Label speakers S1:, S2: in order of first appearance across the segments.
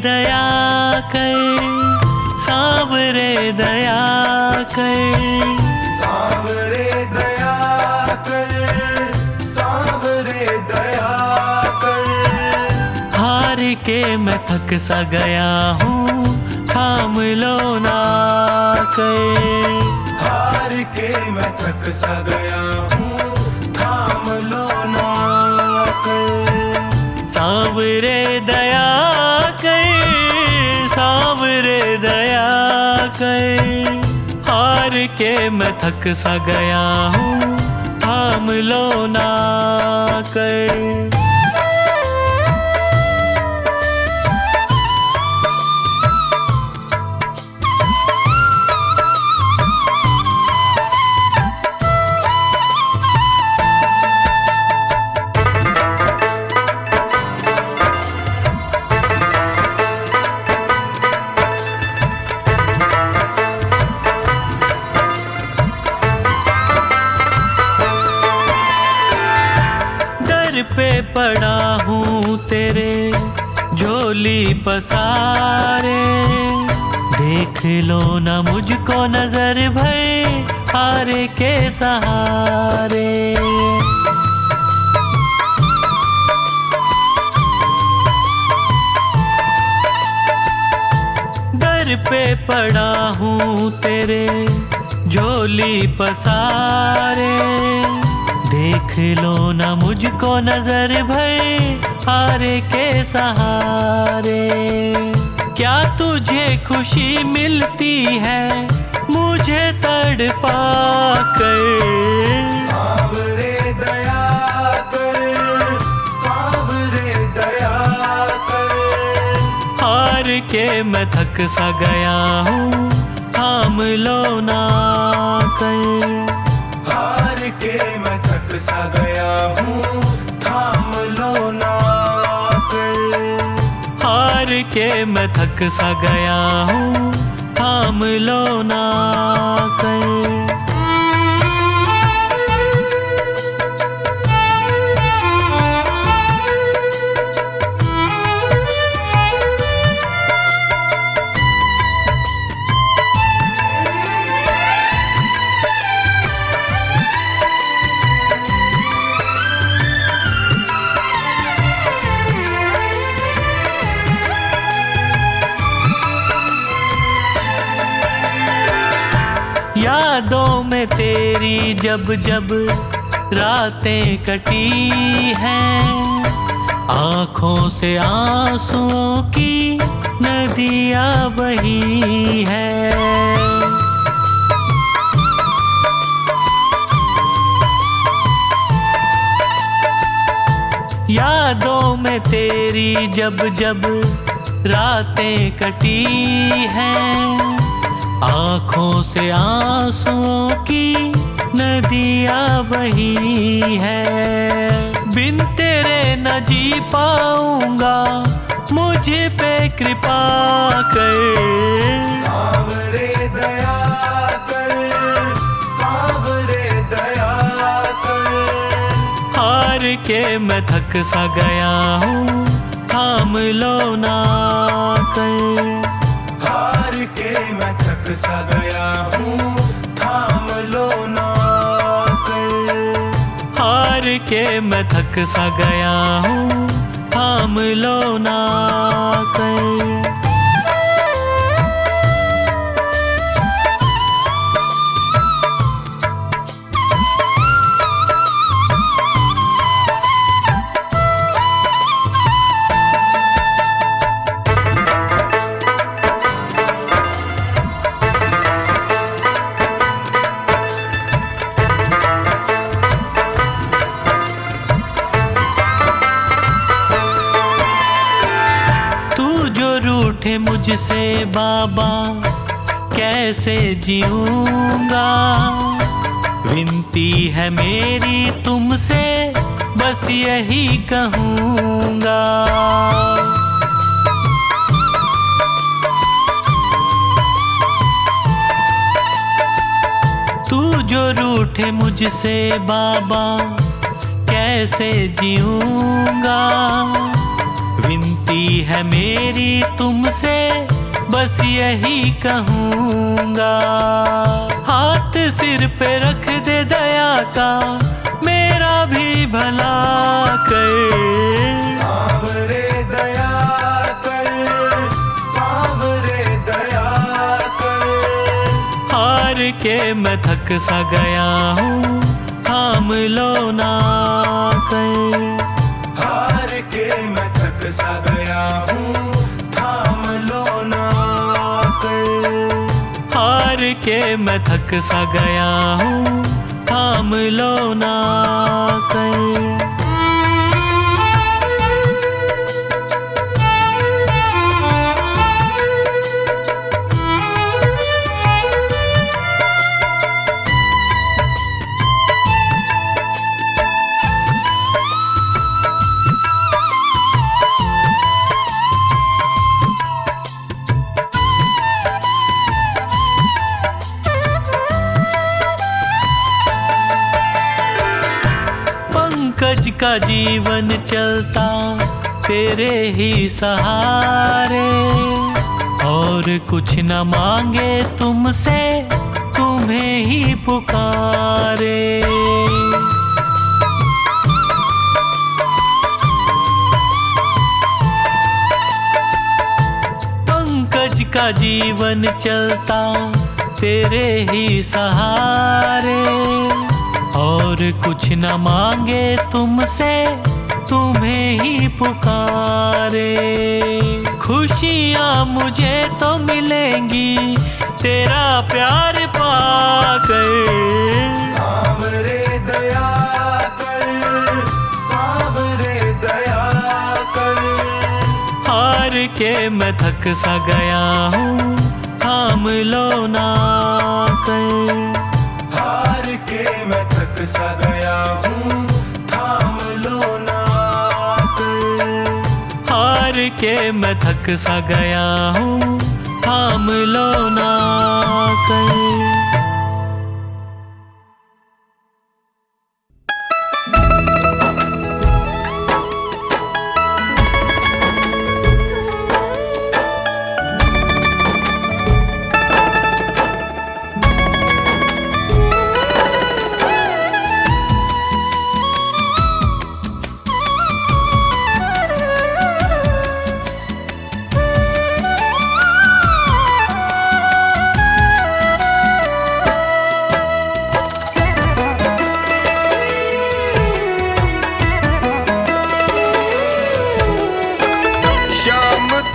S1: दया कर, सांवरे दया कर,
S2: सांवरे दया कर, सांवरे दया कर।
S1: हार के मैं थक सा गया हूँ, थाम लो ना कर।
S2: हार के मैं थक सा गया हूँ, थाम लो ना कर।
S1: सांवरे दया कर, सांवरे दया कर। हार के मैं थक सा गया हूँ, थाम लो ना कर। पे पड़ा हूँ तेरे झोली पसारे, देख लो ना मुझको नजर भर हारे के सहारे। दर पे पड़ा हूँ तेरे झोली पसारे, देख लो ना मुझको नजर भर हारे के सहारे। क्या तुझे खुशी मिलती है मुझे तड़पा कर?
S2: सांवरे दया कर, सांवरे दया कर।
S1: हार के मैं थक सा गया हूँ, थाम लो ना कर।
S2: हार के मैं थक सा गया हूँ, थाम लो ना कर।
S1: हार के मैं थक सा गया हूँ, थाम लो ना कर। यादों में तेरी जब जब रातें कटी हैं, आँखों से आंसुओं की नदियाँ बही हैं। यादों में तेरी जब जब रातें कटी हैं, आँखों से आंसुओं की नदियाँ बही हैं। बिन तेरे न जी पाऊंगा, मुझ पे कृपा कर।
S2: सांवरे दया कर, सांवरे दया कर।
S1: हार के मैं थक सा गया हूँ, थाम लो ना कर।
S2: हार के मैं थक सा गया हूँ, थाम लो ना कर।
S1: हार के मैं थक सा गया हूँ, थाम लो ना कर। रूठे मुझसे बाबा कैसे जीऊंगा, विनती है मेरी तुमसे बस यही कहूँगा। तू जो रूठे मुझसे बाबा कैसे जीऊंगा, विनती विनती है मेरी तुमसे, बस यही कहूँगा। हाथ सिर पे रख दे दया का, मेरा भी भला कर।
S2: सांवरे दया कर, सांवरे दया कर।
S1: हार के मैं थक सा गया हूँ, थाम लो ना कर।
S2: हार के मैं थक सा गया हूँ, थाम लो ना कर।
S1: हार के मैं थक सा गया हूँ, थाम लो ना कर। पंकज का जीवन चलता तेरे ही सहारे, और कुछ न मांगे तुमसे, तुम्हें ही पुकारे। पंकज का जीवन चलता तेरे ही सहारे, और कुछ न मांगे तुमसे, तुम्हें ही पुकारे। खुशियाँ मुझे तो मिलेंगी तेरा प्यार पाकर।
S2: सांवरे दया कर, सांवरे दया कर।
S1: हार के मैं थक सा गया हूँ, थाम लो ना कर।
S2: हार के मैं थक सा गया हूँ, थाम लो ना कर।
S1: हार के मैं थक सा गया हूँ, थाम लो ना कर।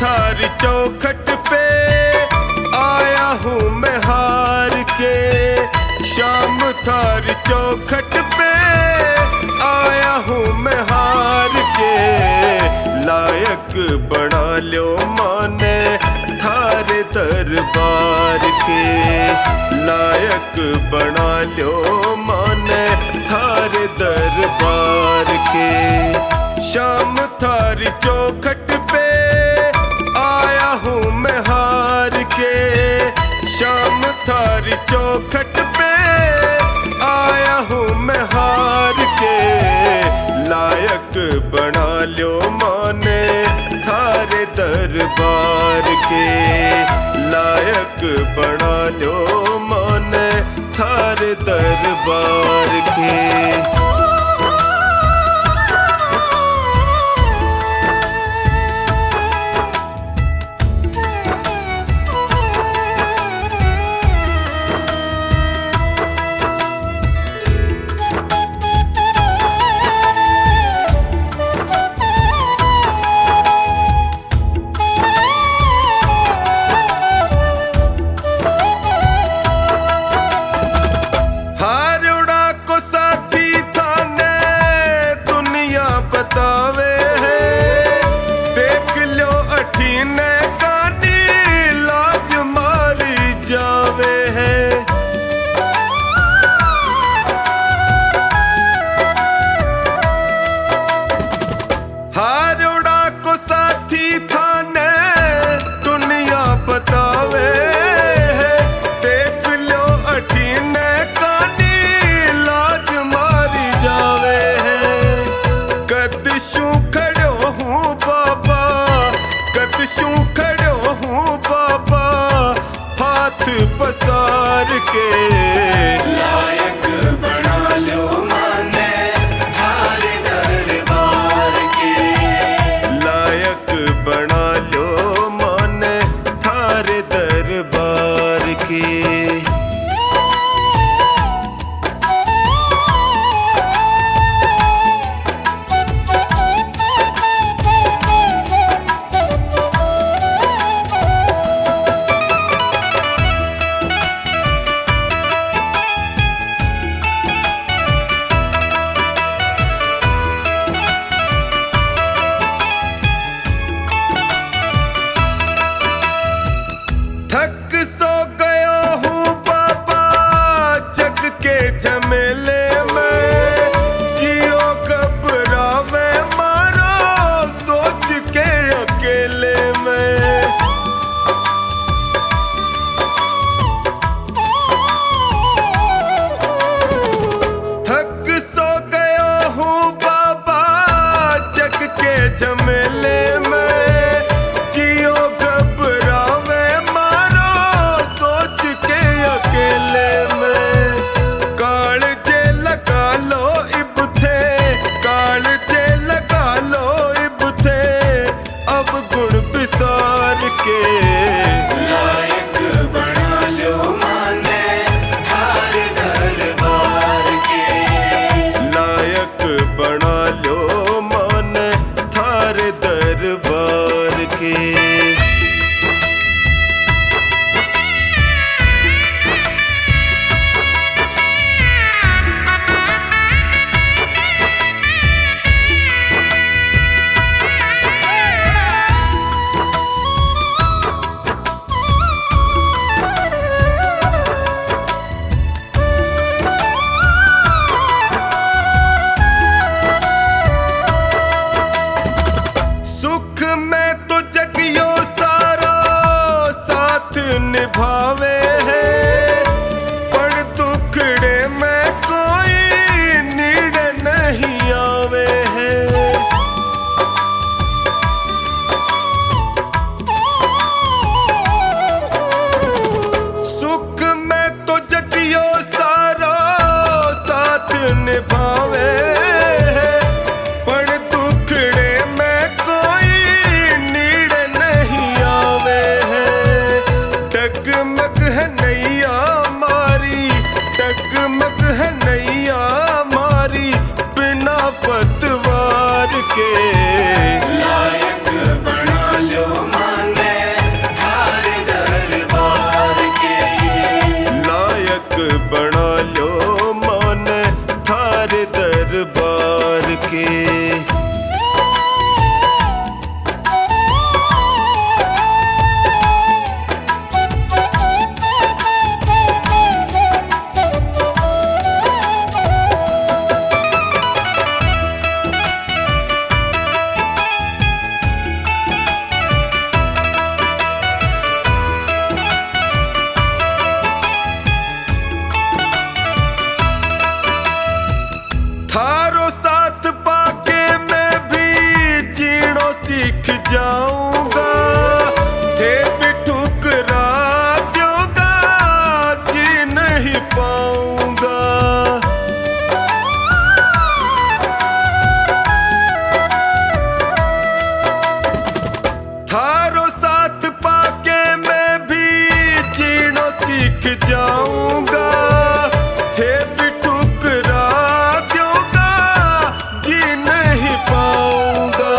S2: थारी चौखट पे आया हूँ मैं हार के। शाम थारी चौखट पे आया हूँ मैं हार के। लायक बना लो माने थारे दरबार के। लायक बना लो माने थारे दरबार के। शाम थारी चौखट पे आया हूँ मैं हार के। शाम थारी चौखट पे आया हूँ मैं हार के। लायक बना लो माने थारे दरबार के। लायक बना लो माने थारे दरबार के। हारोड़ा को साथी थक सो गया हूँ बाबा जग के झमेले में, जियो घबरावे मारो सोच के अकेले में। थक सो गया हूँ बाबा जग के झमेले में, जियो घबरावे मारो सोच के अकेले में। कालजे लगा लो इब थे, कालजे लगा लो इब थे, अब गुण बिसार के लायक बना लो माने थारे दरबार के, लायक बना लो माने थारे दरबार के। सुख में तो जगियो सारा साथ निभावे है, पर दुखड़े में कोई नीड़ नहीं आवे है। सुख में तो जगियो सारा साथ निभावे है, पर दुखड़े में कोई नीड़ नहीं आवे है। डगमग है नैया मारी, डगमग है नैया मारी बिना पतवार के, लायक बना लो माने थारे दरबार के, लायक बना लो माने थारे दरबार के। थारो साथ पाके मैं भी जीणो सीख जाऊंगा, थे भी ठुकरा दूंगा जी नहीं पाऊंगा। थारो साथ पाके मैं भी जीणो सीख जाऊंगा, थे भी ठुकरा दूंगा जी नहीं पाऊंगा।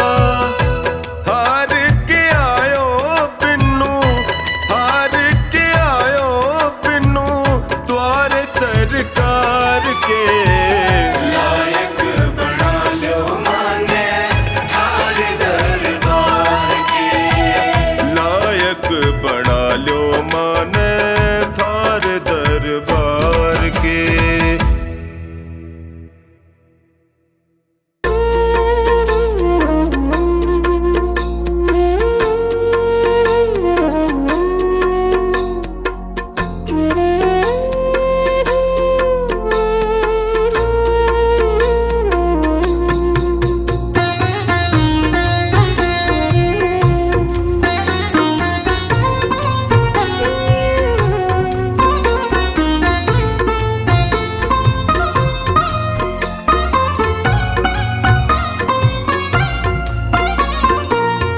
S2: हार के आयो बिन्नू, हार के आयो बिन्नू द्वारे सरकार के, लायक बना लो माने थारे दरबार के, लायक बना लो माने थारे दरबार के।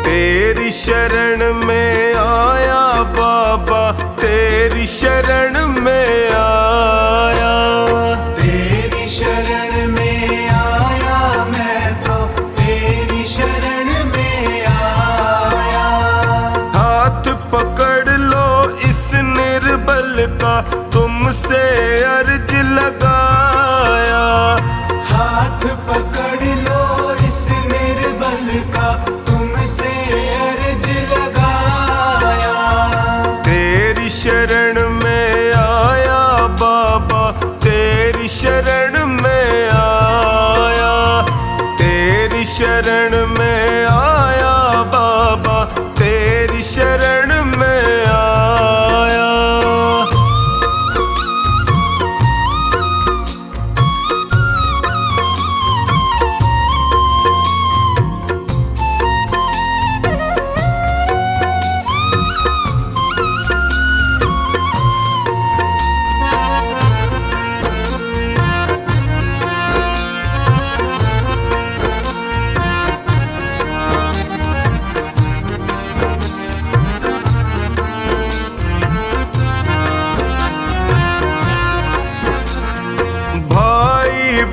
S2: तेरी शरण में आया बाबा, तेरी शरण में आया, तेरी शरण में आया मैं तो तेरी शरण में आया। हाथ पकड़ लो इस निर्बल का तुमसे अर्ज लगाया, हाथ पकड़ लो इस निर्बल का तुमसे अर्ज लगाया। तेरी शरण में आया बाबा, तेरी शरण में आया, तेरी शरण में आया बाबा, तेरी शरण में आया।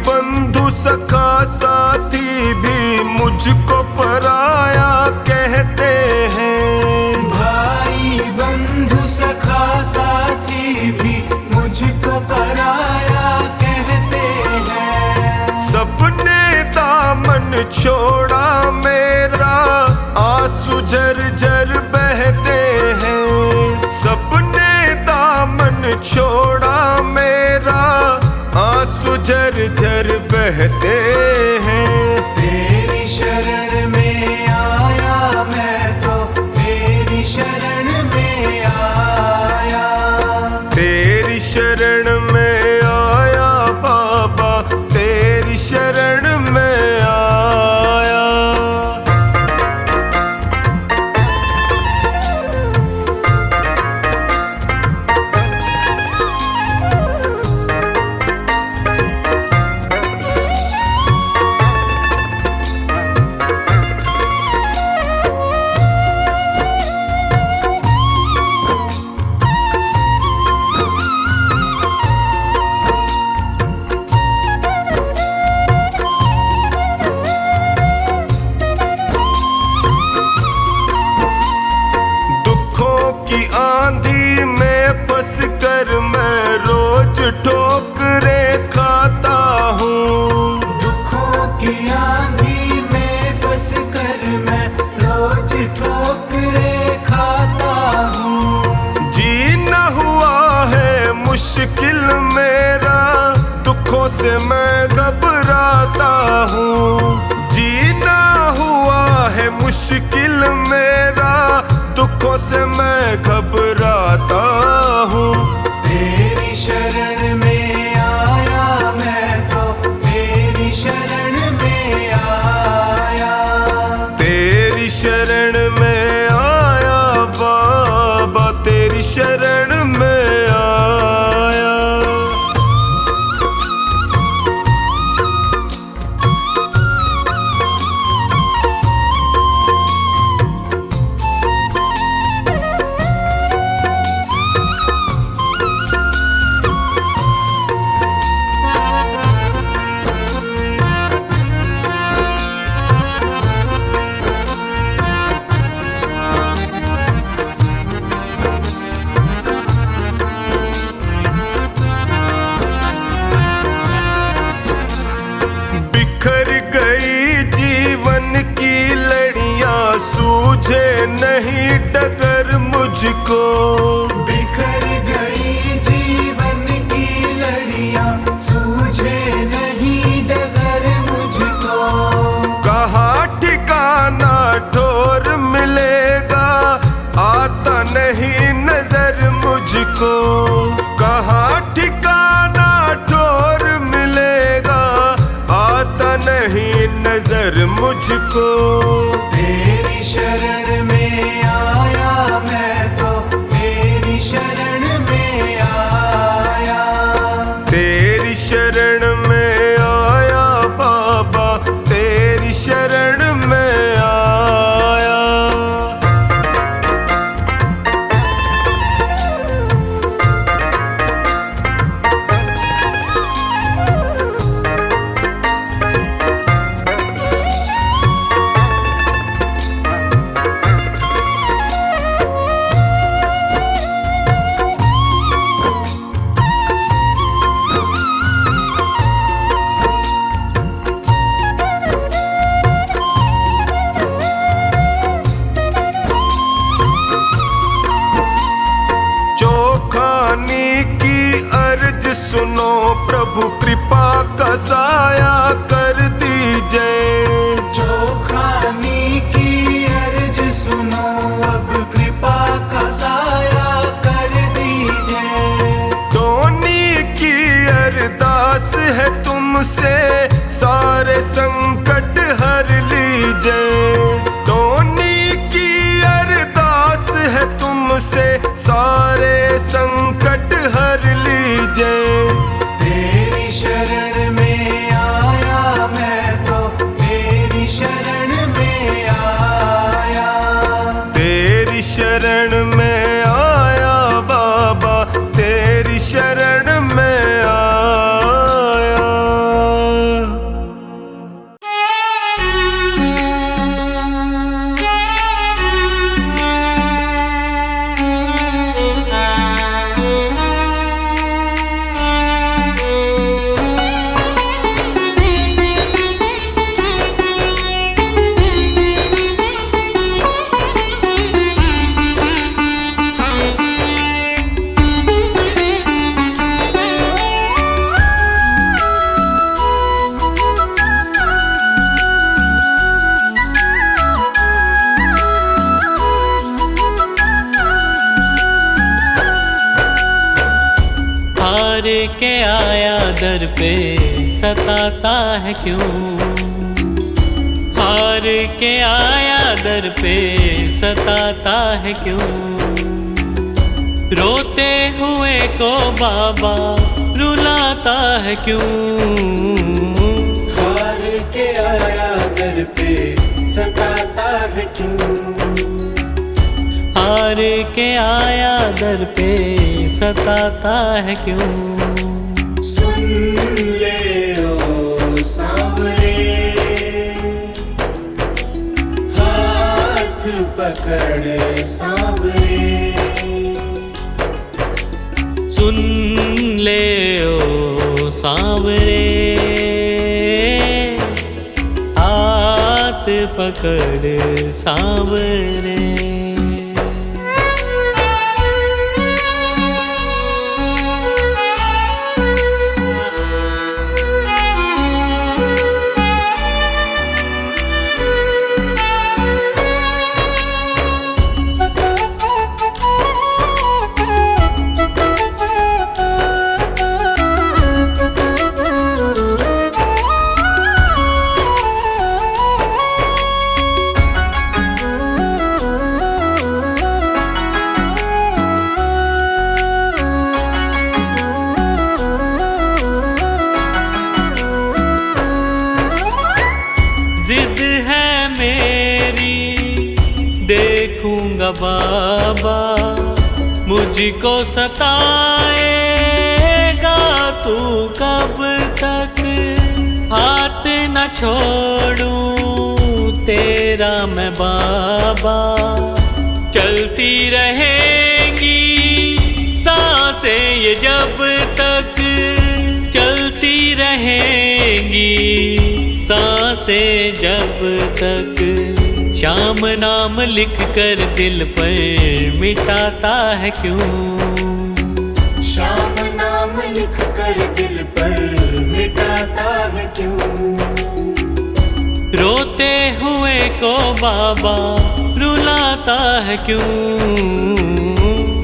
S2: बंधु सखा साथी भी मुझको पराया कहते हैं।
S3: भाई बंधु सखा साथी भी मुझको पराया कहते हैं।
S2: सबने दामन छोड़ा मेरा, आंसू झरझर बहते हैं। सबने दामन छोड़ा मेरा, आंसू झरझर बहते हैं।
S3: तेरी शरण में आया मैं तो, तेरी शरण में आया,
S2: तेरी शरण में आया बाबा, तेरी शरण में आया। आंधी में फंस कर मैं रोज ठोकरे खाता हूँ।
S3: दुखों की आंधी में फंस कर मैं रोज ठोकरे खाता हूँ।
S2: जीना हुआ है मुश्किल मेरा, दुखों से मैं घबराता हूँ। जीना हुआ है मुश्किल मेरा, दुखों से मैं घबराता हूँ।
S3: तेरी शरण में आया मैं तो, तेरी शरण में आया,
S2: तेरी शरण में आया बाबा, तेरी शरण में आया। बिखर गई जीवन की लड़ियां, सूझे नहीं डगर मुझको।
S3: बिखर गई जीवन की लड़ियां, सूझे नहीं डगर मुझको।
S2: कहाँ ठिकाना ठोर मिलेगा, आता नहीं नजर मुझको। कहाँ ठिकाना ठोर मिलेगा, आता नहीं नजर मुझको।
S3: तेरी शरण में आया मैं तो,
S2: बसाया कर दीजिए।
S3: जो खानी की अर्ज सुनो अब कृपा का साया कर दीजिए।
S2: टोनी की अरदास है तुमसे सारे संकट हर लीजिए। टोनी की अरदास है तुमसे सारे संकट हर लीजिए।
S3: तेरी शरण में आया मैं तो तेरी शरण में आया।
S2: तेरी शरण में आया बाबा तेरी शरण में आया।
S1: हार के आया दर पे सताता है क्यों? हार के आया दर पे सताता है क्यों? रोते हुए को बाबा रुलाता है क्यों?
S3: हार के आया दर पे सताता है क्यों?
S1: हार के आया दर पे सताता है क्यों?
S3: सुन ले ओ सांवरे हाथ पकड़ सांवरे।
S1: सुन ले ओ सांवरे हाथ पकड़ सांवरे। जिद है मेरी देखूंगा बाबा मुझको सताएगा तू कब तक? हाथ न छोड़ूं तेरा मैं बाबा चलती रहेंगी सांसें ये जब तक। चलती रहेंगी सांसें जब तक। श्याम नाम लिख कर दिल पर मिटाता है क्यों?
S3: श्याम नाम लिख कर दिल पर मिटाता है क्यों?
S1: रोते हुए को बाबा रुलाता है क्यों?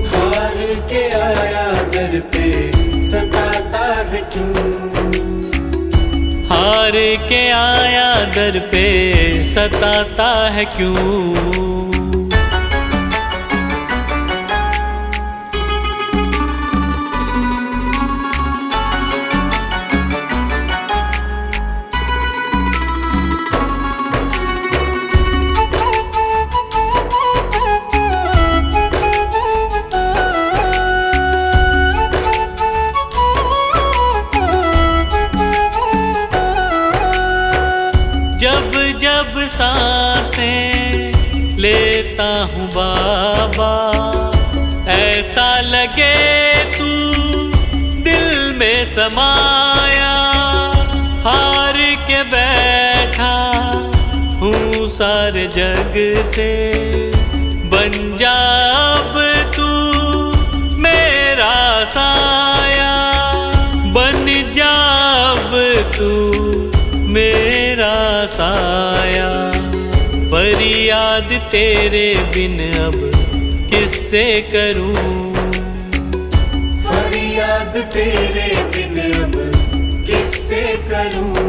S3: हार के आया दर पे सताता है क्यों?
S1: हार के आया दर पे सताता है क्यों? जब जब सांसें लेता हूँ बाबा ऐसा लगे तू दिल में समाया। हार के बैठा हूँ सारे जग से बन जा अब तू मेरा साया। बन जा अब तू तेरे बिन अब किससे करूं,
S3: फरियाद तेरे बिन अब किससे करूं।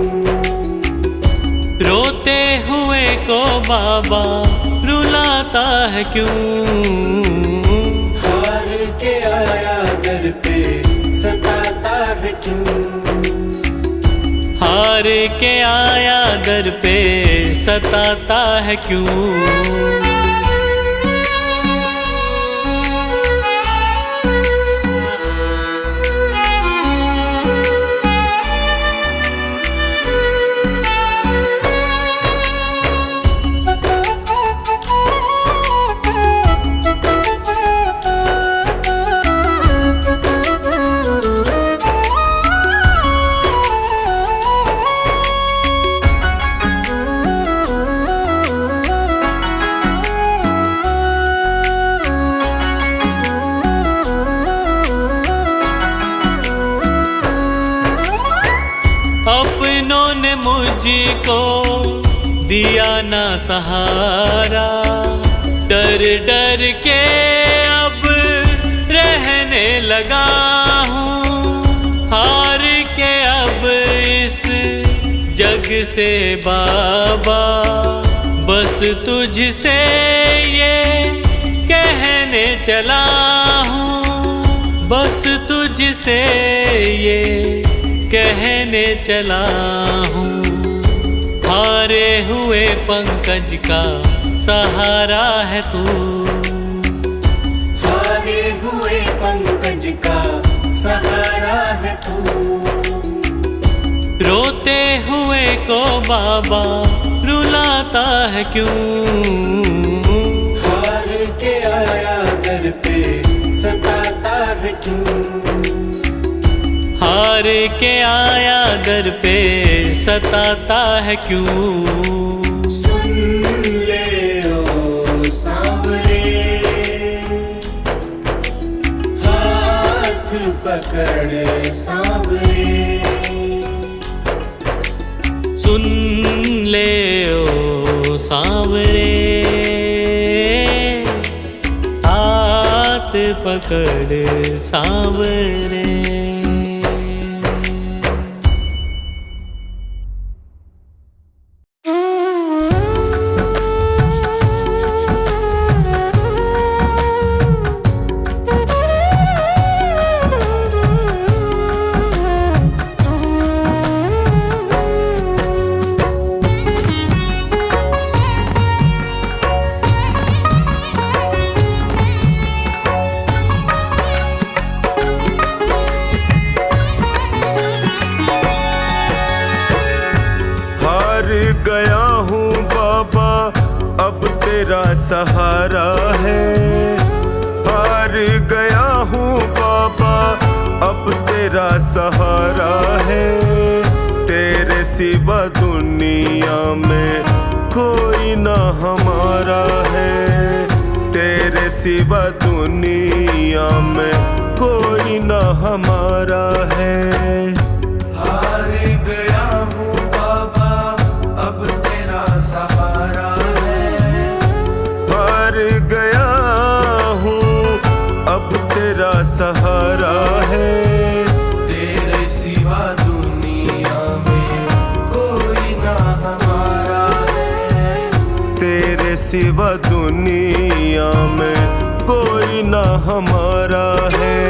S1: रोते हुए को बाबा रुलाता है क्यों,
S3: हार के आया दर पे सताता है क्यों।
S1: हार के आया दर पे सताता है क्यों। अपनों ने मुझको दिया ना सहारा, डर डर के अब रहने लगा हूँ। हार के अब इस जग से बाबा बस तुझसे ये कहने चला हूँ, बस तुझसे ये कहने चला हूँ। हारे हुए पंकज का सहारा है तू,
S3: हारे हुए पंकज का सहारा है तू।
S1: रोते हुए को बाबा रुलाता है क्यों,
S3: हार के आया दर पे सताता है क्यों।
S1: हार के आया दर पे सताता है क्यों।
S3: सुन ले ओ सांवरे, हाथ पकड़ सांवरे।
S1: सुन ले ओ सांवरे, हाथ पकड़ सांवरे।
S2: गया हूँ बाबा अब तेरा सहारा है, हार गया हूँ बाबा अब तेरा सहारा है। तेरे सिवा दुनिया में कोई ना हमारा है, तेरे सिवा दुनिया में कोई ना हमारा है। हार गया हूँ बाबा अब तेरा सहारा है, हार गया हूँ अब तेरा सहारा है। तेरे सिवा दुनिया में कोई ना हमारा है, तेरे सिवा दुनिया में कोई ना हमारा है।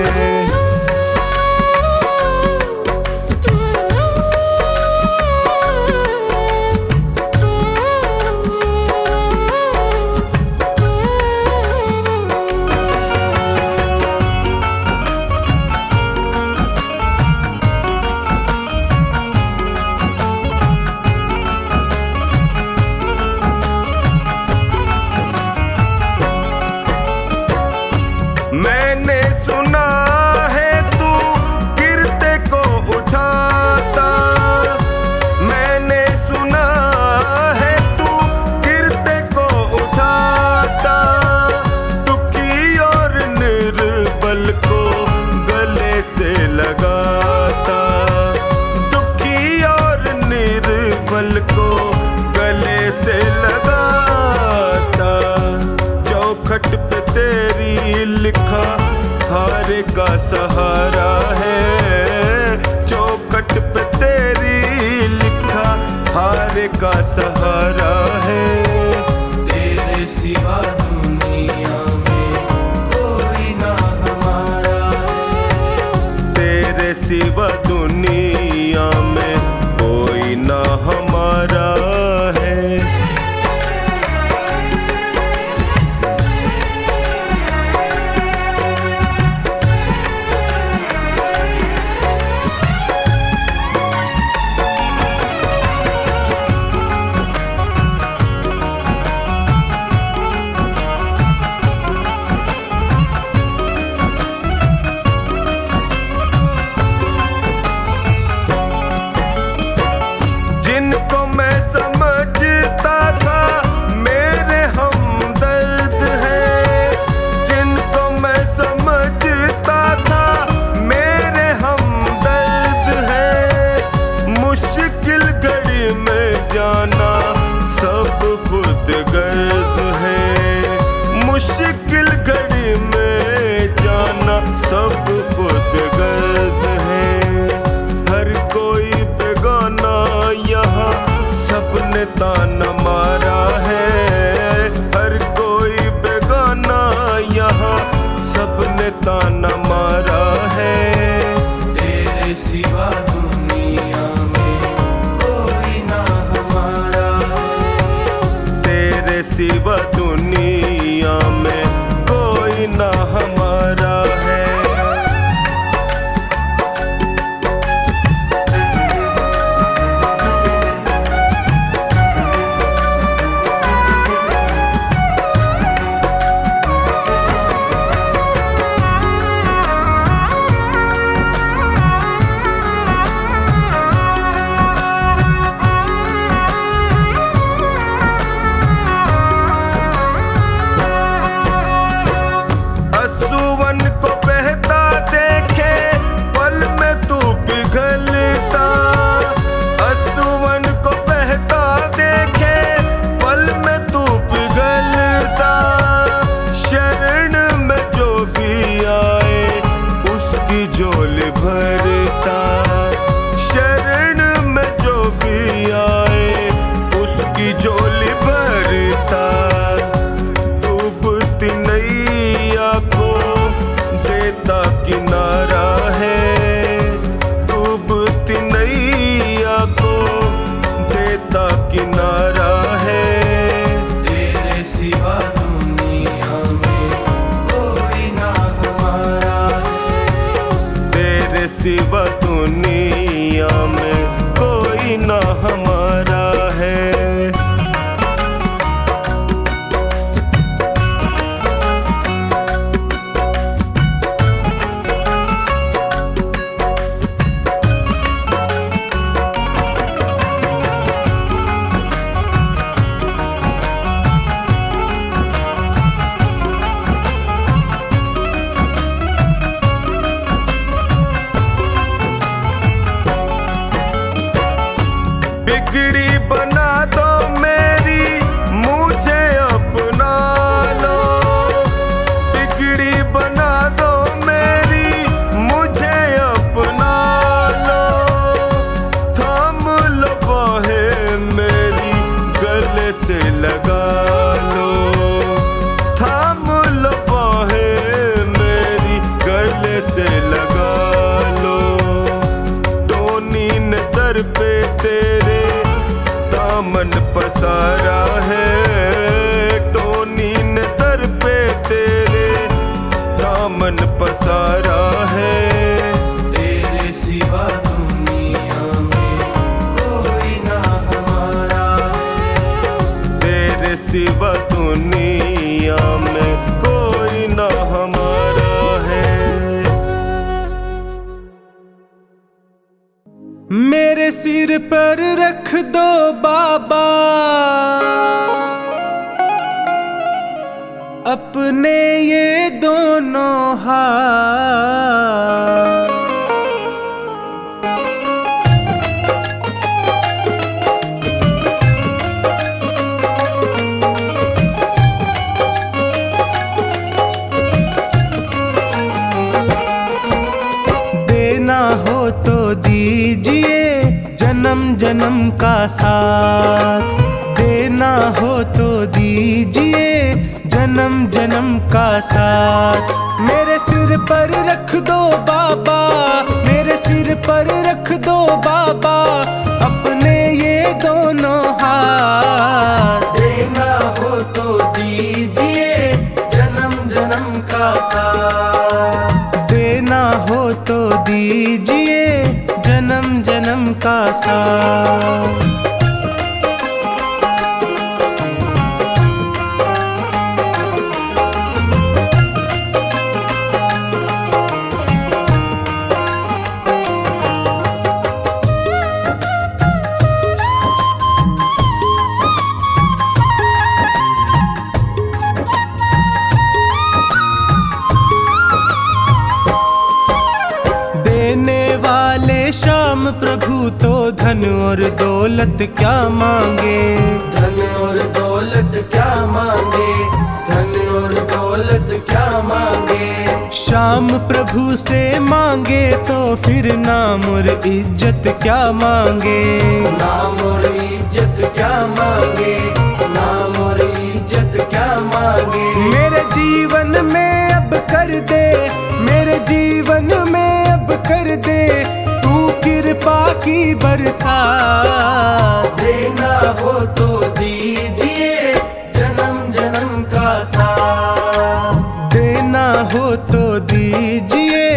S2: मैंने सुना है तू गिरते को उठाता, मैंने सुना है तू गिरते को उठाता। दुखी और निर्बल को गले से लगाता, दुखी और निर्बल को गले से लगाता। हार का सहारा है, चौखट पे तेरी लिखा हार का सहारा है।
S3: तेरे सिवा दुनिया में कोई ना हमारा है,
S2: तेरे सिवा दुनिया में कोई ना हमारा है। जिनको मैं समझता था मेरे हमदर्द हैं, जिनको मैं समझता था मेरे हमदर्द हैं, मुश्किल घड़ी में जाना सब खुद गर्ज है, मुश्किल घड़ी में जाना सब खुद गर्ज है। हर कोई बेगाना यहाँ सबने ताना मारा है, हर कोई बेगाना यहाँ सबने ताना मारा है।
S3: तेरे सिवा दुनिया में कोई ना हमारा है,
S2: तेरे सिवा दुनिया में कोई ना हमारा है। असुवन को बहता देखे पल में तू पिघलता, असुवन को बहता देखे पल में तू पिघलता। शरण में जो भी आए उसकी झोली भरता, शरण में जो भी आए उसकी झोली भरता। डूबती नैया को देता किनारा है, डूबती नैया को देता किनारा है।
S3: तेरे सिवा दुनिया में कोई ना हमारा है,
S2: तेरे सिवा दुनिया में कोई ना हमारा है। बिगड़ी बना दो मेरी मुझे अपना लो, बिगड़ी बना दो मेरी मुझे अपना लो। थाम लो बाहें मेरी गले से लगा लो, थाम लो बाहें मेरी गले से लगा लो। टोनी ने दर पे तेरे दामन पसारा है, टोनी ने दर पे तेरे दामन पसारा है।
S3: तेरे सिवा दुनिया में कोई ना हमारा है,
S2: तेरे सिवा दुनिया में कोई ना हमारा है। मेरे सिर पर रख दो बाबा अपने ये दोनों हाथ, तो दीजिए जन्म जन्म का साथ, देना हो तो दीजिए जन्म जन्म का साथ। मेरे सिर पर रख दो बाबा, मेरे सिर पर रख दो बाबा अपने ये दोनों हाथ।
S3: देना हो तो दीजिए जन्म जन्म का साथ,
S2: देना हो तो दीजिए जन्म जन्म का साथ। श्याम प्रभु तो धन और दौलत क्या मांगे,
S3: धन और दौलत क्या मांगे, धन और दौलत क्या मांगे।
S2: श्याम प्रभु से मांगे तो फिर नाम और इज्जत क्या मांगे,
S3: नाम और इज्जत क्या मांगे, नाम और इज्जत क्या मांगे।
S2: मेरे जीवन में अब कर दे, मेरे जीवन में अब कर दे तू कृपा की बरसात।
S3: देना हो तो दीजिए जन्म जन्म का साथ,
S2: देना हो तो दीजिए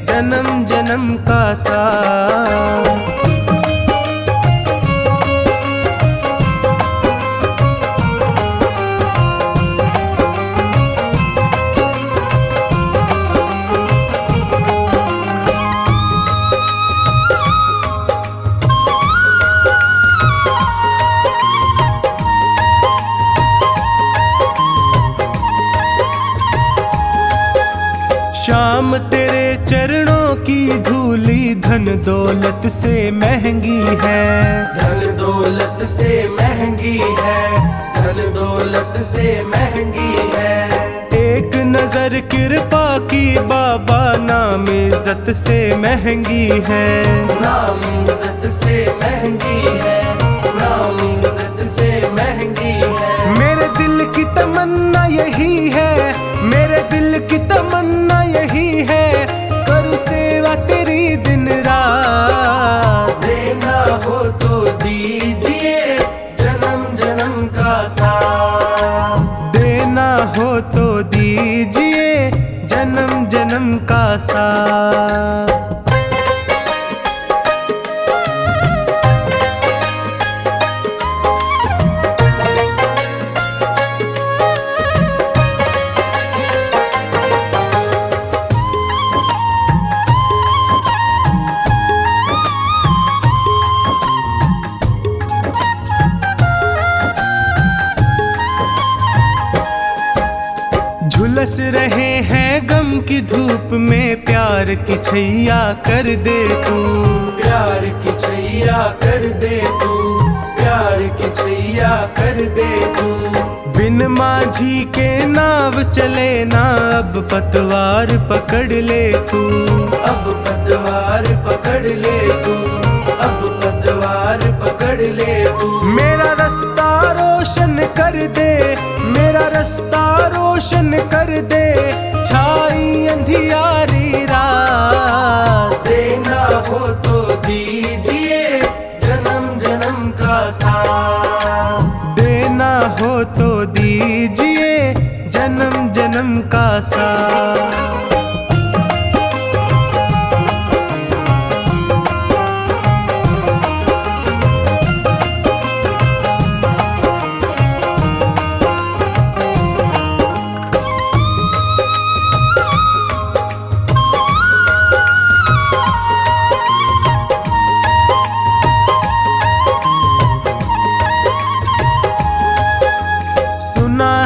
S2: जन्म जन्म का साथ। श्याम तेरे चरणों की धूली धन दौलत से महंगी है,
S3: धन दौलत से महंगी है, धन दौलत से महंगी है।
S2: एक नजर कृपा की बाबा नाम इज्जत से महंगी है,
S3: नाम इज्जत से महंगी है, नाम इज्जत से महंगी है।
S2: मेरे दिल की तमन्ना यही है, मेरे दिल की तमन्ना यही है करूँ सेवा तेरी दिन रात।
S3: देना हो तो दीजिए जन्म जन्म का साथ,
S2: देना हो तो दीजिए जन्म जन्म का साथ। झुलस रहे हैं गम की धूप में प्यार की छैया कर दे तू,
S3: प्यार की छैया कर दे तू, प्यार की छैया कर दे तू।
S2: बिन माझी के नाव चले ना अब पतवार पकड़ ले तू,
S3: अब पतवार पकड़ ले तू, अब पतवार पकड़ ले तू।
S2: मेरा रास्ता रोशन कर दे, मेरा रास्ता रोशन कर दे छाई अंधियारी रात।
S3: देना हो तो दीजिए जन्म जन्म का साथ,
S2: देना हो तो दीजिए जन्म जन्म का साथ।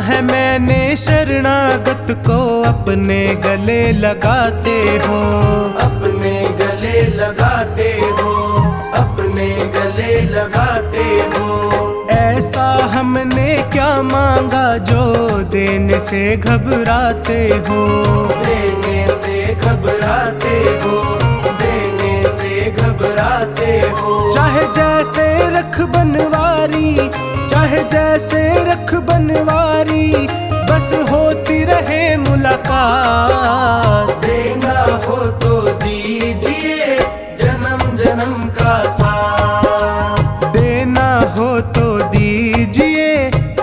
S2: है मैंने शरणागत को अपने गले लगाते हो,
S3: अपने गले लगाते हो, अपने गले लगाते हो।
S2: ऐसा हमने क्या मांगा जो देने से घबराते हो,
S3: देने से घबराते हो, देने से
S2: रख बनवारी, चाहे जैसे रख बनवारी, बस होती रहे मुलाकात।
S3: देना हो तो दीजिए जन्म जन्म का साथ,
S2: देना हो तो दीजिए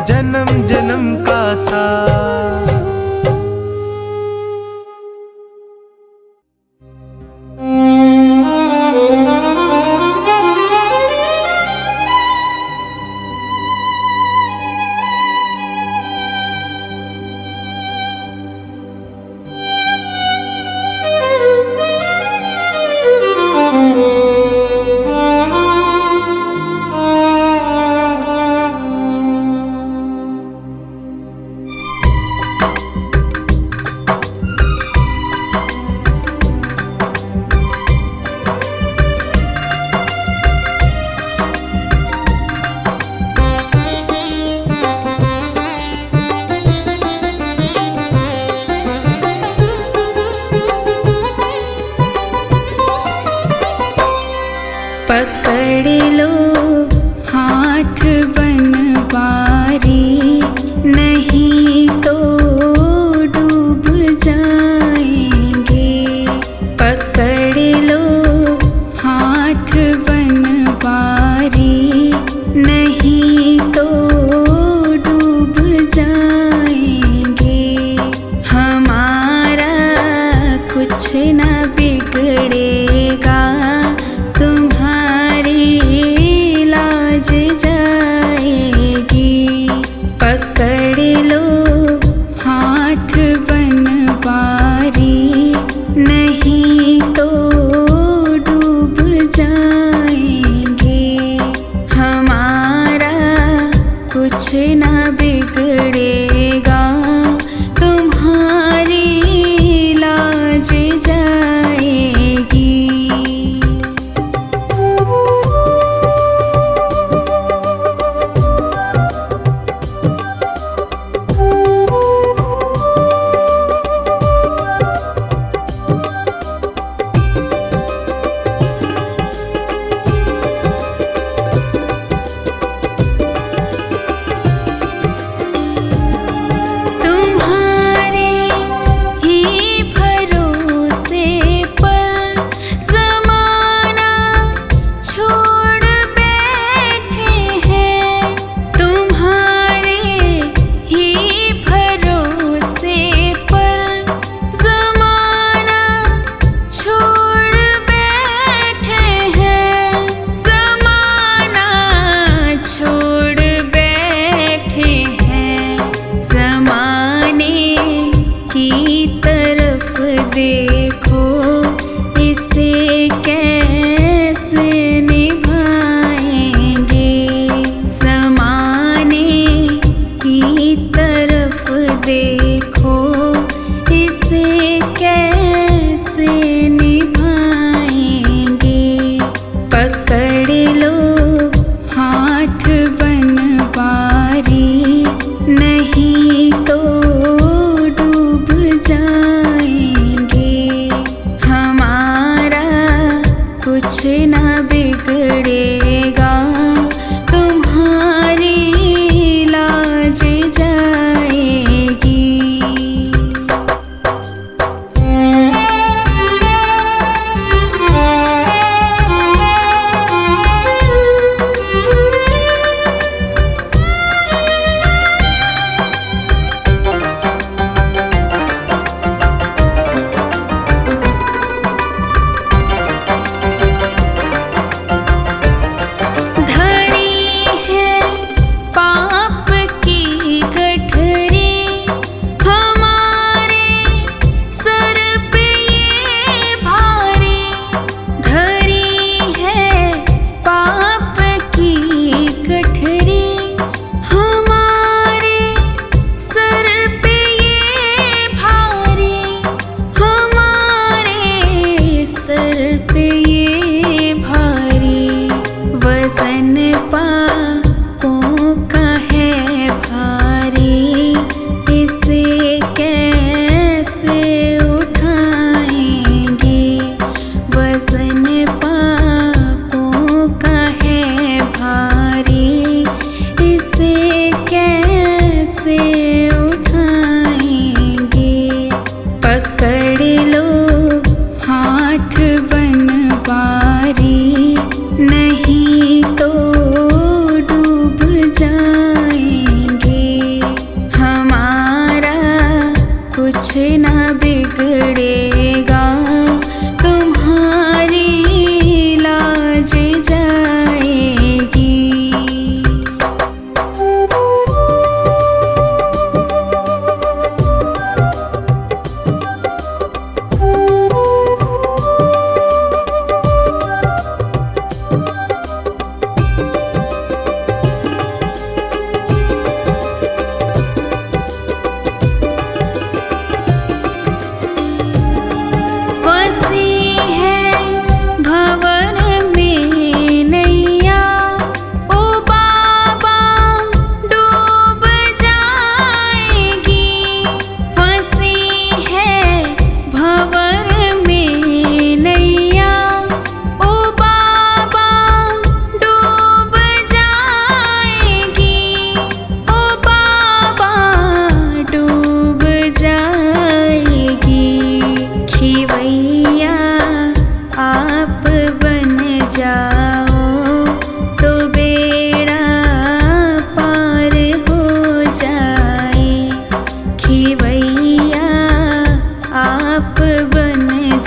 S2: जन्म जन्म का साथ।
S4: पकड़ लो हाथ बनवारी, नहीं तो डूब जाएंगे। पकड़ लो हाथ बनवारी, नहीं तो डूब जाएंगे। हमारा कुछ न बिगड़ेगा, तुम्हारी लाज जाएगी। पकड़ लो हाथ बनवारी, नहीं तो डूब जाएंगे। हमारा कुछ न बिगड़ेगा, तुम्हारी लाज जाएगी।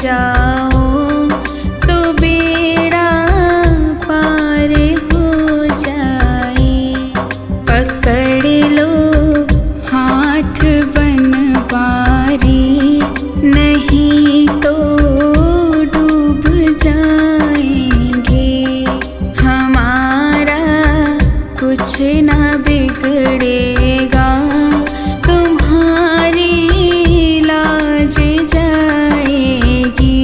S4: जाओ तो बेड़ा पार हो जाए। पकड़ लो हाथ बनवारी, नहीं तो डूब जाएंगे। हमारा कुछ ना बिगड़ेगा, तुम्हारी लाज जाएगी।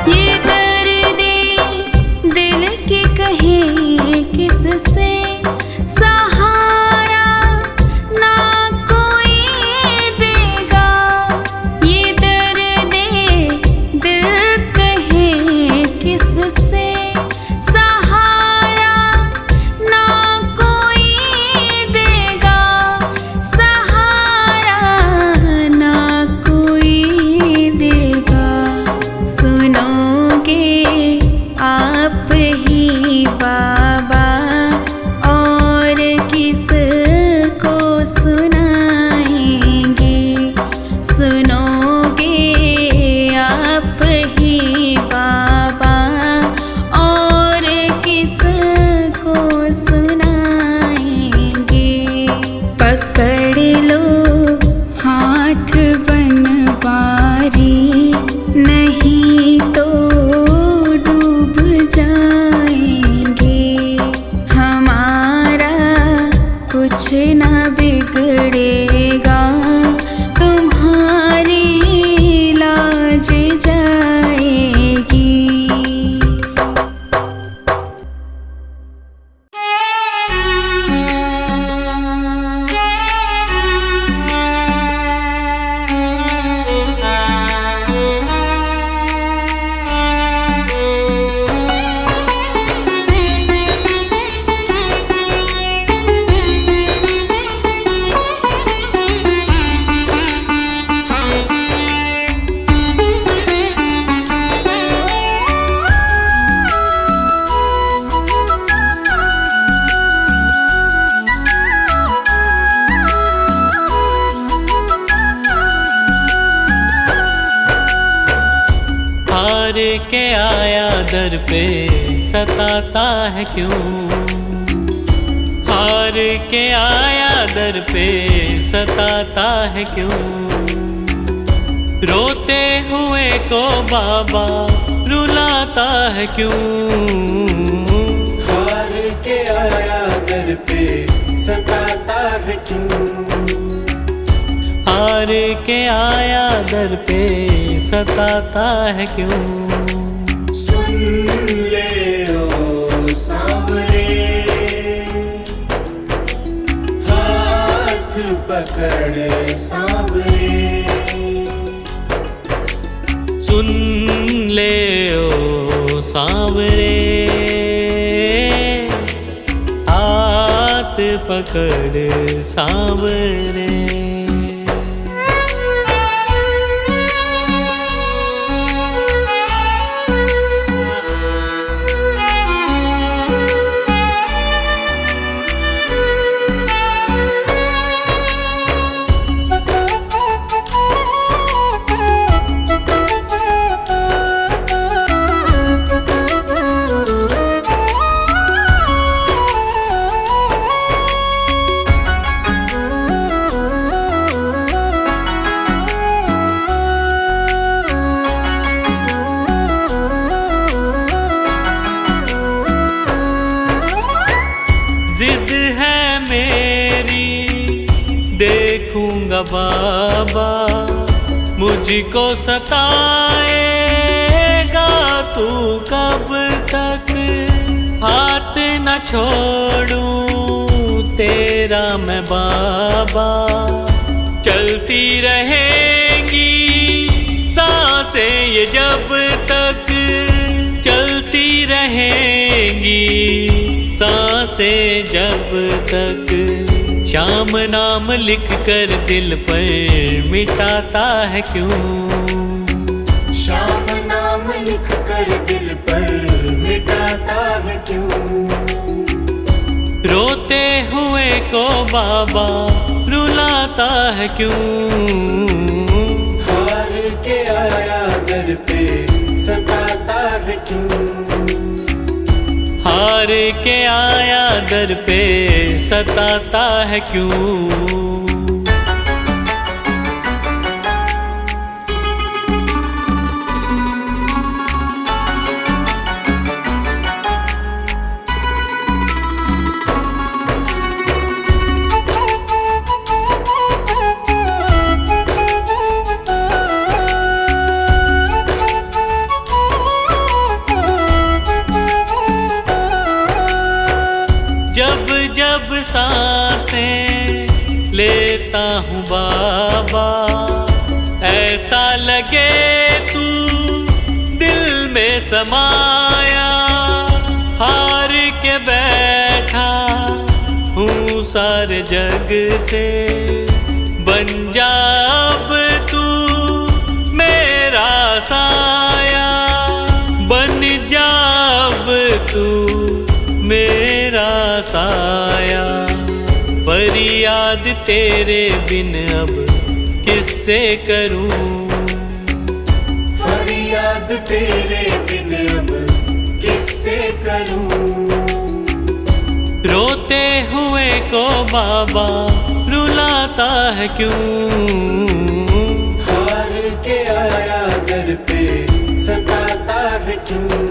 S4: ये दर्दे दिल के कहे किससे, सहारा ना कोई देगा। ये दर्दे दिल कहे किससे, सहारा ना कोई देगा। सहारा ना कोई देगा। सुनोगे आप ही बाबा, और किसको सुनाएंगे। सुनोगे आप ही बाबा, और किसको सुनाएंगे। पकड़ लो हाथ बनवारी, नहीं तो डूब जाएंगे। हमारा कुछ ना बिगड़ेगा, तुम्हारी लाज जाएगी।
S1: हार के आया दर पे सताता है क्यों। हार के आया दर पे सताता है क्यों। रोते हुए को बाबा रुलाता है क्यों।
S3: हार के आया दर पे सताता है क्यों।
S1: हार के आया दर पे सताता है क्यों।
S3: सुन ले ओ सांवरे, हाथ पकड़ सांवरे।
S1: सुन ले ओ सांवरे, हाथ पकड़ सांवरे। जिद है मेरी देखूंगा बाबा, मुझको सताएगा तू कब तक। हाथ न छोड़ूं तेरा मैं बाबा, चलती रहेंगी सांसें ये जब तक, चलती रहेंगी सांसें जब तक श्याम नाम लिख कर दिल पर मिटाता है क्यों?
S3: श्याम नाम लिख कर दिल पर मिटाता है क्यों?
S1: रोते हुए को बाबा रुलाता है क्यों?
S3: हार के आया दर पे सताता है क्यों?
S1: हार के आया दर पे सताता है क्यों? जब जब सांसें लेता हूँ बाबा, ऐसा लगे तू दिल में समाया। हार के बैठा हूँ सारे जग से, बन जा अब तू मेरा साया। बन जा अब तू मेरा साया। फरियाद तेरे बिन अब किससे करूं?
S3: फरियाद तेरे बिन अब किससे करूं?
S1: रोते हुए को बाबा रुलाता है क्यों?
S3: हार के आया दर पे सताता है क्यों?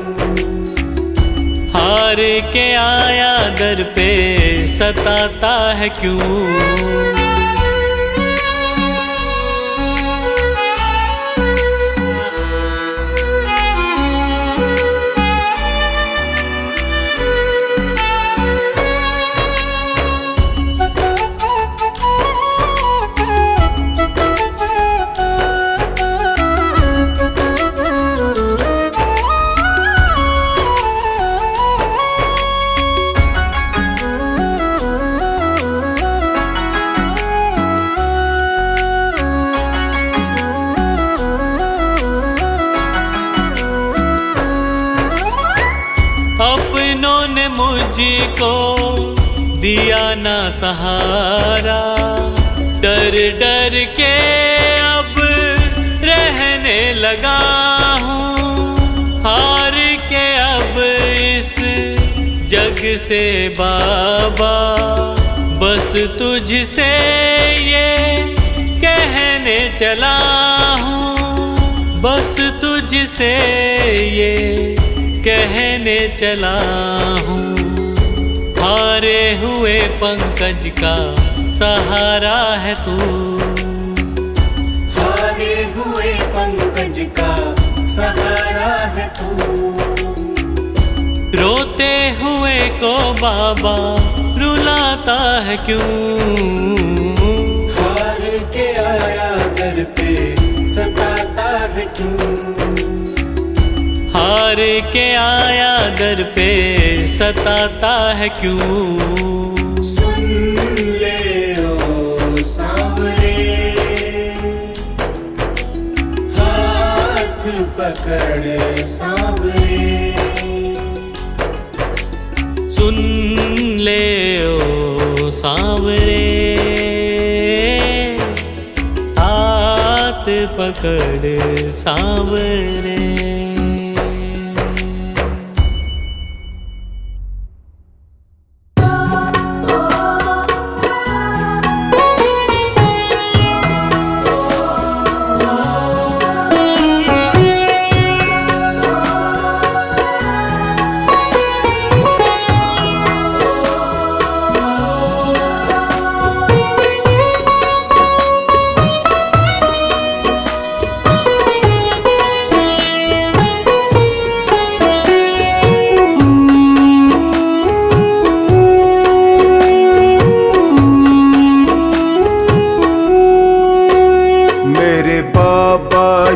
S1: हार के आया दर पे सताता है क्यों? अपनों ने मुझको दिया ना सहारा, डर डर के अब रहने लगा हूँ। हार के अब इस जग से बाबा, बस तुझसे ये कहने चला हूँ। बस तुझसे ये कहने चला हूँ। हारे हुए पंकज का सहारा है तू।
S3: हारे हुए पंकज का सहारा है तू।
S1: रोते हुए को बाबा रुलाता है क्यों?
S3: हार के आया दर पे सताता है क्यों?
S1: हार के आया दर पे सताता है क्यों?
S3: सुन ले ओ सांवरे, हाथ पकड़ सांवरे।
S1: सुन ले ओ सांवरे, हाथ पकड़ सांवरे।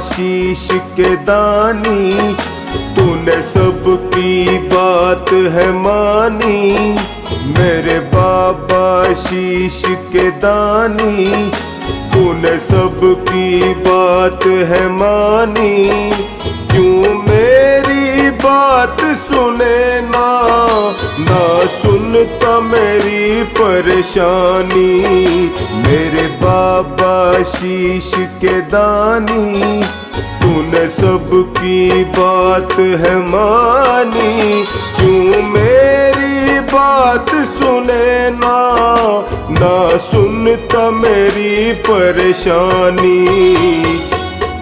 S2: शीश के दानी, तूने सबकी बात है मानी। बाबा शीश के दानी, तूने सबकी बात है मानी, क्यों मेरी बात सुने ना, ना सुनता मेरी परेशानी। मेरे बाबा शीश के दानी, तूने सबकी बात है मानी, क्यों मेरी बात सुने ना, ना सुनता मेरी परेशानी।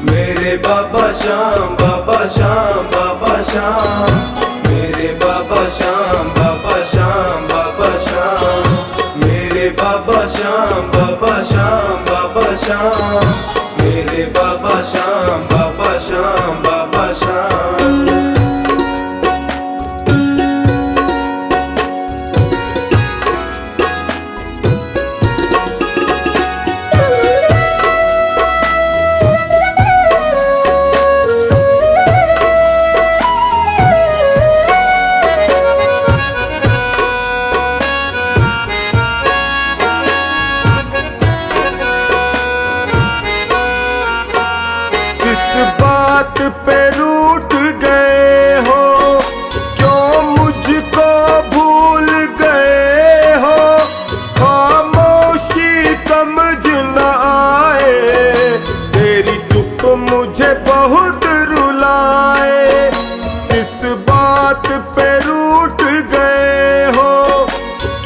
S3: मेरे बाबा श्याम, बाबा श्याम, बाबा श्याम, मेरे बाबा श्याम, बाबा श्याम, बाबा श्याम, मेरे बाबा श्याम, बाबा श्याम, बाबा श्याम, मेरे बाबा श्याम, बाबा श्याम, बाबा श्याम।
S2: पे रूठ गए हो, क्यों मुझको भूल गए हो, खामोशी समझ न आए, तेरी चुप मुझे बहुत रुलाए। किस बात पे रूठ गए हो,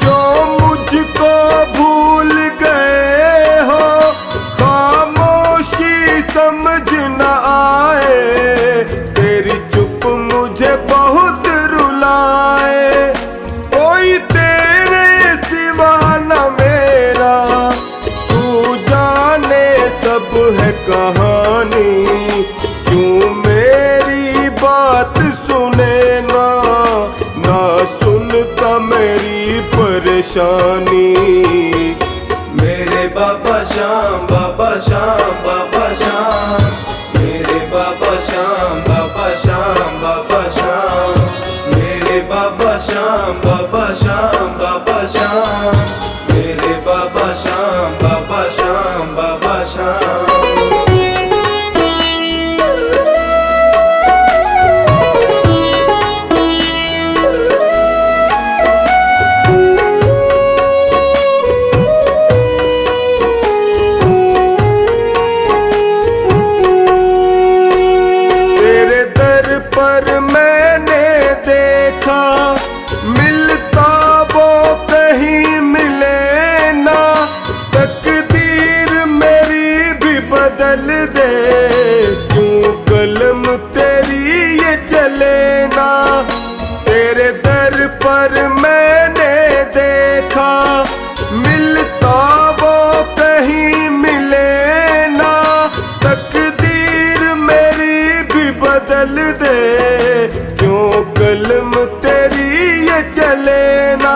S2: क्यों मुझको भूल गए हो, खामोशी समझ न आए, तेरी चुप मुझे बहुत रुलाए। कोई तेरे सिवा न मेरा, तू जाने सब है कहानी, क्यों मेरी बात सुने ना, ना सुनता मेरी परेशानी।
S3: मेरे बाबा श्याम, बाबा श्याम, बाबा श्याम, मेरे बाबा श्याम, बाबा श्याम, बाबा श्याम, मेरे बाबा श्याम, बाबा श्याम, बाबा श्याम, मेरे बाबा श्याम, बाबा श्याम, बाबा श्याम।
S2: पर मैंने देखा, मिलता वो कहीं मिले ना, तकदीर मेरी भी बदल दे, क्यों कलम तेरी ये चले ना। तेरे दर पर मैंने देखा, मिलता वो कहीं मिले ना, तकदीर मेरी भी बदल दे, क्यों कलम तेरी ये चले ना।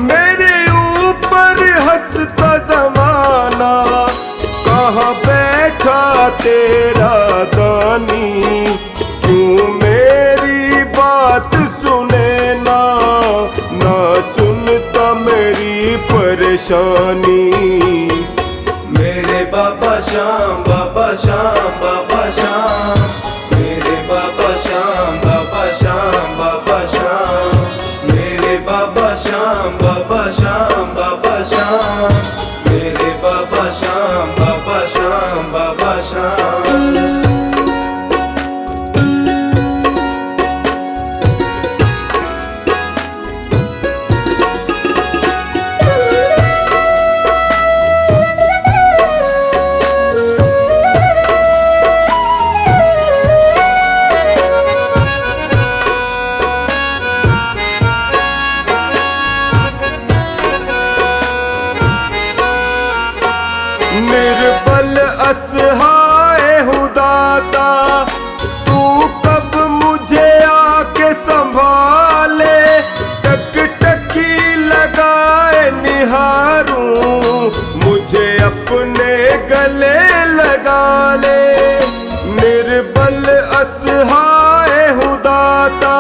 S2: मेरे ऊपर हंसता जमाना, कहाँ बैठा तेरा दानी, क्यों मेरी बात सुने ना, ना सुनता मेरी परेशानी।
S3: मेरे बाबा श्याम, बाबा श्याम, बाबा श्याम, मेरे बाबा श्याम, बाबा श्याम, बाबा श्याम, मेरे बाबा श्याम, बाबा श्याम, बाबा श्याम, मेरे बाबा श्याम, बाबा श्याम, बाबा श्याम।
S2: निर्बल असहाय हूँ दाता, तू कब मुझे आके संभाले, टकटकी लगाए निहारूं, मुझे अपने गले लगा ले। निर्बल असहाय हूँ दाता,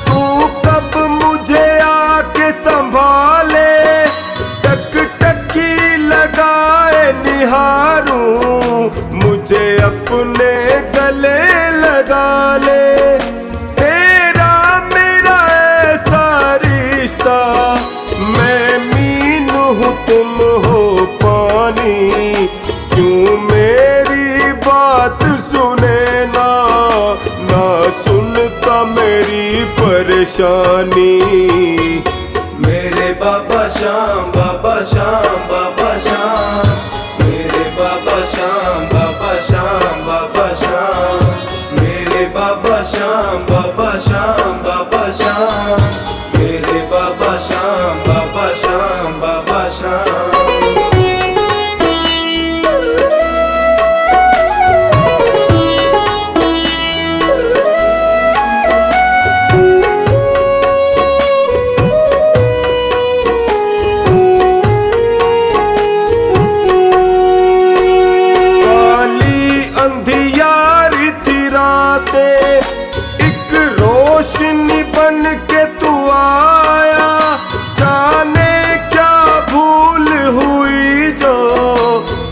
S2: तू कब मुझे आके संभाले,
S5: हूँ तुम हो पानी, क्यों मेरी बात सुने ना, ना सुनता मेरी परेशानी।
S3: मेरे बाबा श्याम, बाबा श्याम, बाबा श्याम, मेरे बाबा श्याम, बाबा श्याम, बाबा श्याम, मेरे बाबा श्याम, बाबा श्याम, बाबा श्याम, मेरे बाबा श्याम, बाबा श्याम, बाबा श्याम।
S5: एक रोशनी बन के तू आया, जाने क्या भूल हुई जो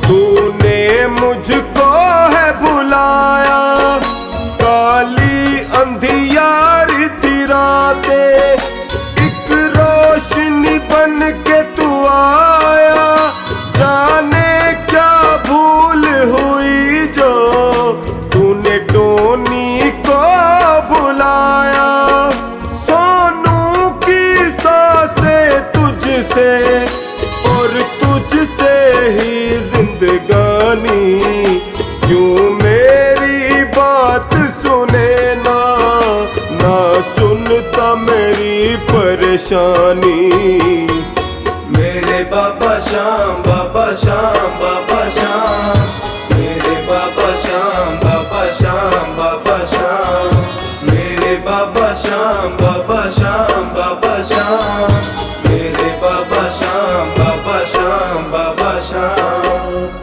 S5: तूने मुझको है भुलाया। काली अंधियारी थी रातें, एक रोशनी बन के तू आया, जाने क्या भूल हुई जो तूने टोनी को बुलाया। सोनू की सांसें तुझसे और तुझसे ही जिंदगानी, क्यों मेरी बात सुने ना, ना सुनता मेरी परेशानी।
S3: मेरे बाबा श्याम, बाबा श्याम, बाबा श्याम, मेरे बाबा श्याम, बाबा श्याम, बाबा श्याम, मेरे बाबा श्याम, बाबा श्याम, बाबा श्याम, मेरे बाबा श्याम, बाबा श्याम, बाबा श्याम।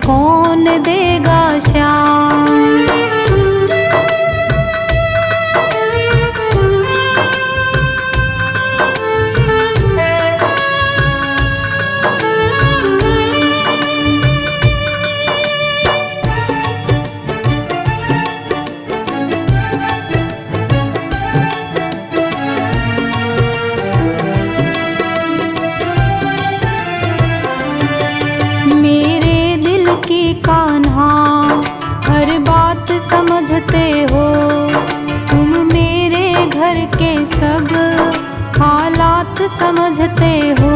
S4: कौन देगा श्याम। कान्हा हर बात समझते हो, तुम मेरे घर के सब हालात समझते हो।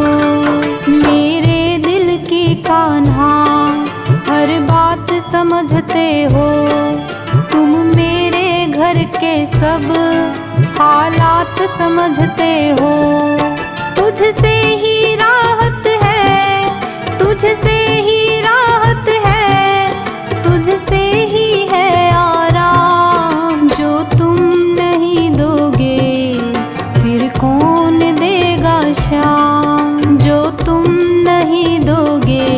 S4: मेरे दिल की कान्हा हर बात समझते हो, तुम मेरे घर के सब हालात समझते हो। तुझसे ही राहत है, तुझसे ही राहत है, तुझसे ही है आराम। जो तुम नहीं दोगे फिर कौन देगा श्याम। जो तुम नहीं दोगे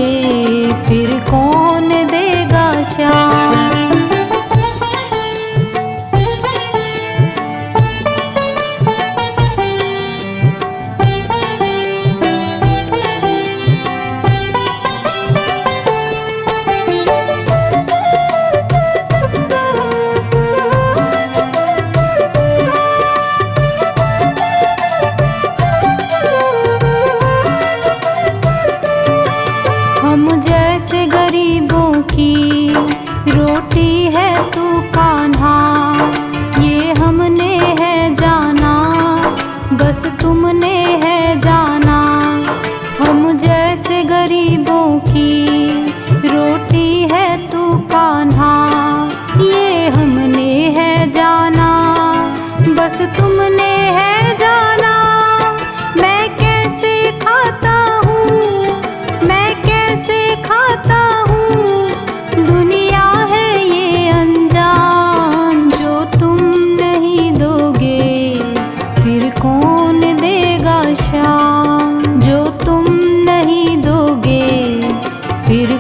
S4: फिर कौन देगा श्याम।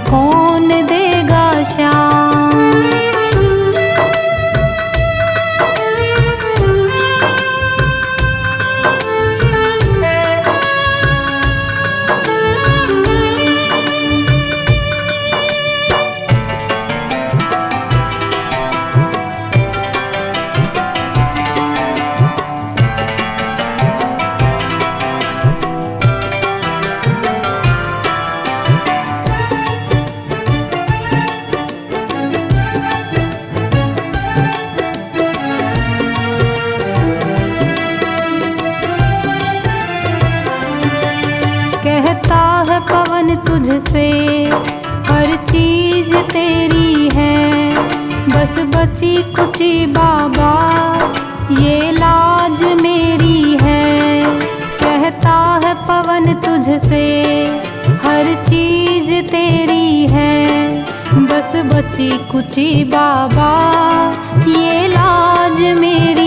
S4: कौन देगा श्याम। कहता है पवन तुझसे हर चीज तेरी है, बस बची कुची बाबा ये लाज मेरी है। कहता है पवन तुझसे हर चीज तेरी है, बस बची कुची बाबा ये लाज मेरी